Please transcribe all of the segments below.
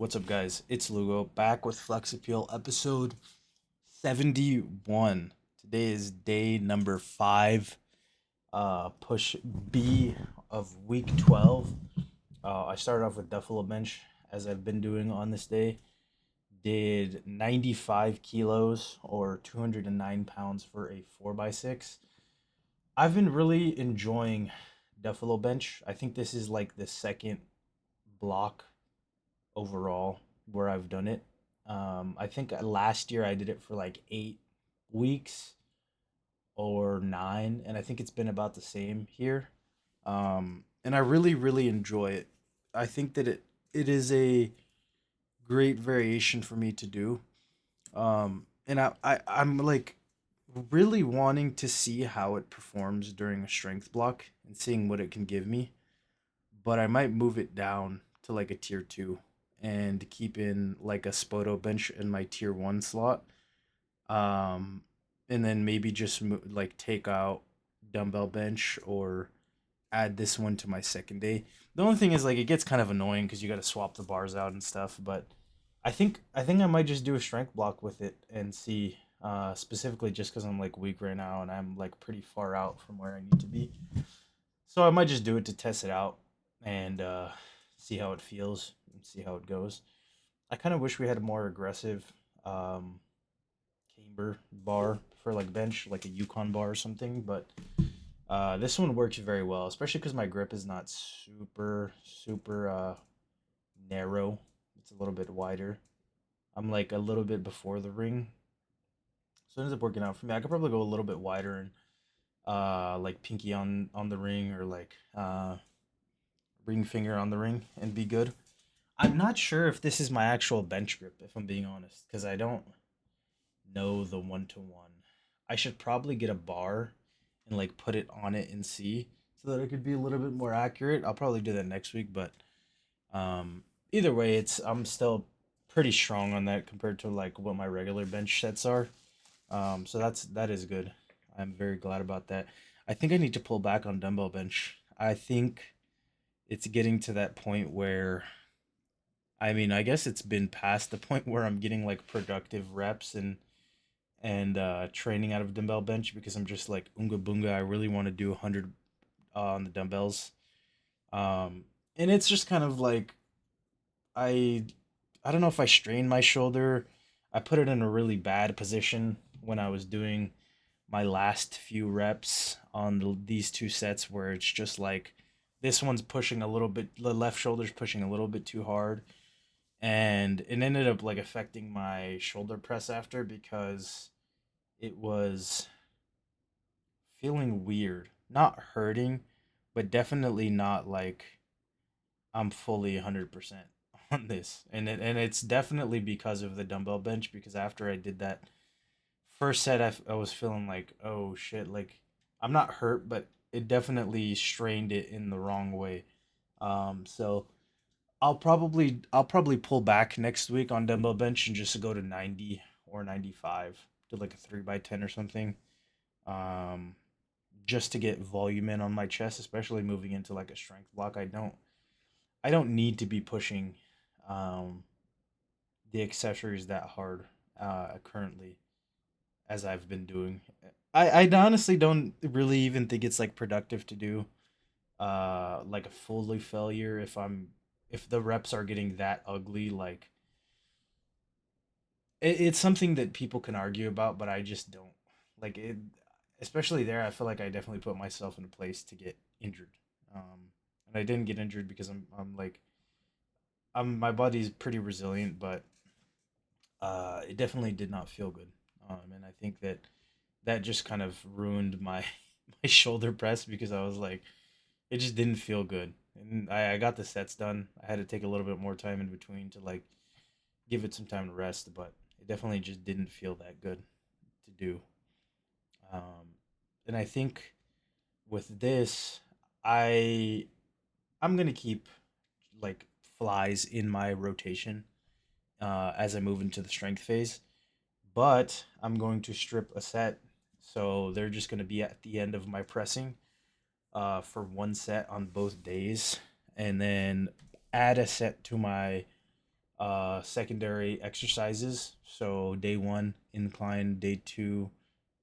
What's up, guys? It's Lugo back with Flex Appeal episode 71. Today is day number 5, push B of week 12. I started off with Duffalo Bench as I've been doing on this day. Did 95 kilos or 209 pounds for a 4x6. I've been really enjoying Duffalo Bench. I think this is like the second block overall where I've done it. I think last year I did it for like 8 weeks or nine, and I think it's been about the same here. And I really, really enjoy it. I think that it is a great variation for me to do. And I'm like really wanting to see how it performs during a strength block and seeing what it can give me, but I might move it down to like a tier two and keep in like a Spoto bench in my tier one slot. Um, and then maybe just like take out dumbbell bench or add this one to my second day. The only thing is like it gets kind of annoying because you got to swap the bars out and stuff. But I think I might just do a strength block with it and see. Specifically just because I'm like weak right now and I'm like pretty far out from where I need to be. So I might just do it to test it out and see how it feels and see how it goes. I kind of wish we had a more aggressive um, camber bar for like bench, like a Yukon bar or something. But this one works very well, especially because my grip is not super narrow. It's a little bit wider. I'm like a little bit before the ring, so it ends up working out for me. I could probably go a little bit wider and like pinky on the ring or like ring finger on the ring and be good. I'm not sure if this is my actual bench grip, if I'm being honest, because I don't know the one to one. I should probably get a bar and like put it on it and see so that it could be a little bit more accurate. I'll probably do that next week, but um, either way, it's I'm still pretty strong on that compared to like what my regular bench sets are. So that is good. I'm very glad about that. I think I need to pull back on dumbbell bench. I think it's getting to that point where I mean, I guess it's been past the point where I'm getting like productive reps and training out of dumbbell bench because I'm just like unga bunga. I really want to do 100 on the dumbbells. And it's just kind of like I I don't know if I strained my shoulder. I put it in a really bad position when I was doing my last few reps on these two sets where it's just like this one's pushing a little bit, the left shoulder's pushing a little bit too hard, and it ended up like affecting my shoulder press after because it was feeling weird, not hurting, but definitely not like I'm fully 100% on this. And it's definitely because of the dumbbell bench because after I did that first set I was feeling like, oh shit, like I'm not hurt, but it definitely strained it in the wrong way. So I'll probably pull back next week on dumbbell bench and just go to 90 or 95, do like a 3x10 or something. Um, just to get volume in on my chest, especially moving into like a strength block. I don't need to be pushing um the accessories that hard currently as I've been doing. I honestly don't really even think it's like productive to do like a fully failure if the reps are getting that ugly. Like it's something that people can argue about, but I just don't like it. Especially there, I feel like I definitely put myself in a place to get injured. And I didn't get injured because I'm like my body's pretty resilient, but it definitely did not feel good. And I think that that just kind of ruined my my shoulder press because I was like, it just didn't feel good. And I got the sets done. I had to take a little bit more time in between to like give it some time to rest, but it definitely just didn't feel that good to do. And I think with this, I I'm gonna keep like flies in my rotation as I move into the strength phase, but I'm going to strip a set, so they're just gonna be at the end of my pressing for one set on both days, and then add a set to my secondary exercises. So day one, incline, day two,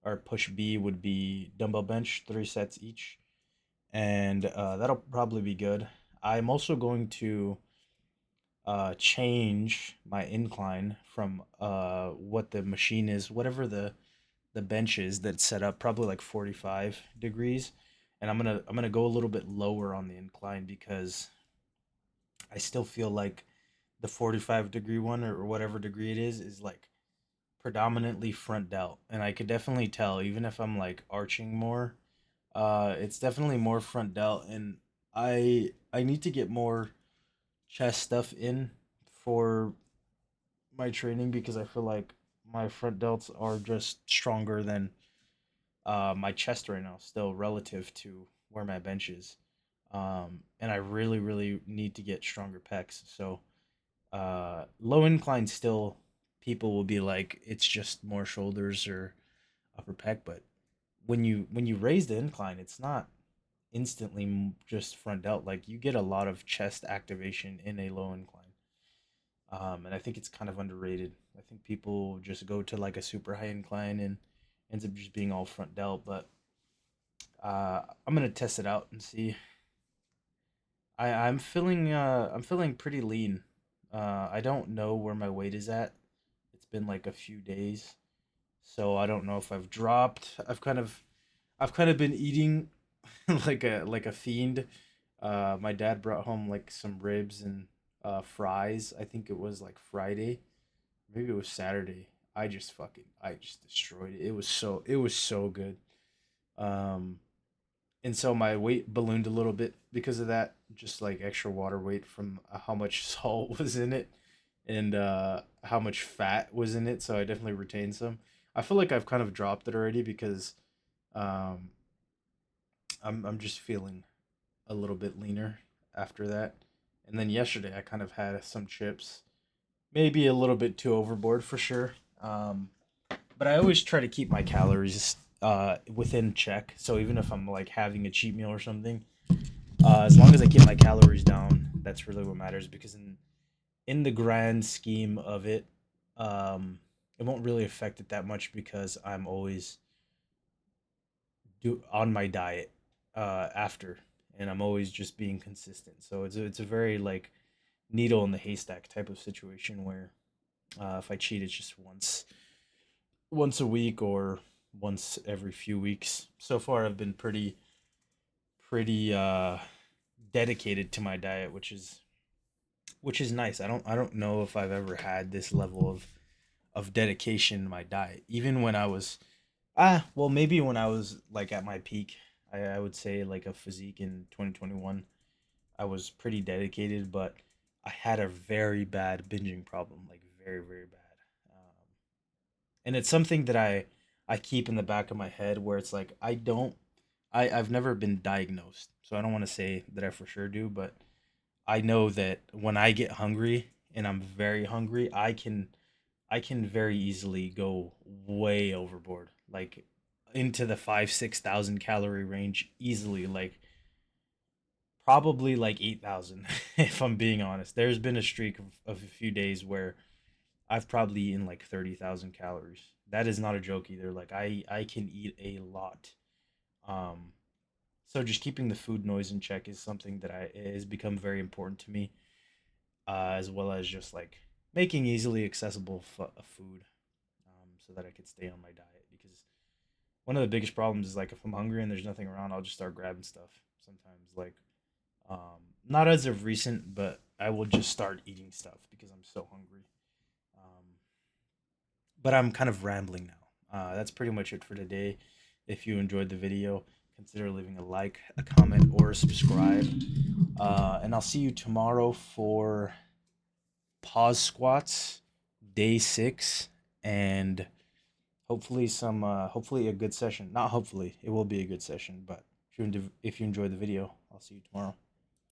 or push B would be dumbbell bench, 3 sets each. And that'll probably be good. I'm also going to change my incline from what the machine is, whatever the bench is that's set up, probably like 45 degrees. And I'm gonna go a little bit lower on the incline because I still feel like the 45-degree one or whatever degree it is like predominantly front delt. And I could definitely tell, even if I'm like arching more, it's definitely more front delt. And I need to get more chest stuff in for my training because I feel like my front delts are just stronger than my chest right now, still relative to where my bench is. And I really, really need to get stronger pecs. So low incline still, people will be like it's just more shoulders or upper pec, but when you raise the incline, it's not instantly just front delt. Like you get a lot of chest activation in a low incline. And I think it's kind of underrated. I think people just go to like a super high incline and ends up just being all front delt. But I'm gonna test it out and see. I'm feeling pretty lean. I don't know where my weight is at. It's been like a few days, so I don't know if I've dropped. I've kind of been eating like a fiend. My dad brought home like some ribs and fries. I think it was like Friday, maybe it was Saturday. I just destroyed it. It was so good. Um, and so my weight ballooned a little bit because of that, just like extra water weight from how much salt was in it and how much fat was in it. So I definitely retained some. I feel like I've kind of dropped it already because um, I'm just feeling a little bit leaner after that. And then yesterday I kind of had some chips, maybe a little bit too overboard for sure. But I always try to keep my calories within check. So even if I'm like having a cheat meal or something, as long as I keep my calories down, that's really what matters. Because in the grand scheme of it, it won't really affect it that much because I'm always do on my diet after, and I'm always just being consistent. So it's a very like needle in the haystack type of situation where if I cheat, it's just once a week or once every few weeks. So far, I've been pretty dedicated to my diet, which is nice. I don't know if I've ever had this level of dedication to my diet. Even when I was well, maybe when I was like at my peak, I would say like a physique in 2021, I was pretty dedicated, but I had a very bad binging problem, like very, very bad. Um, and it's something that I keep in the back of my head where it's like I don't I've never been diagnosed, so I don't want to say that I for sure do, but I know that when I get hungry and I'm very hungry, I can very easily go way overboard, like into the 5-6,000 calorie range easily, like probably like 8,000 if I'm being honest. There's been a streak of a few days where I've probably eaten like 30,000 calories. That is not a joke either. Like I can eat a lot. Um, so just keeping the food noise in check is something that I it has become very important to me, as well as just like making easily accessible food, so that I could stay on my diet. Because one of the biggest problems is like if I'm hungry and there's nothing around, I'll just start grabbing stuff. Sometimes like not as of recent, but I will just start eating stuff because I'm so hungry. Um, but I'm kind of rambling now. That's pretty much it for today. If you enjoyed the video, consider leaving a like, a comment, or a subscribe. And I'll see you tomorrow for pause squats, day 6, and hopefully a good session. Not hopefully, it will be a good session. But if you enjoyed the video, I'll see you tomorrow.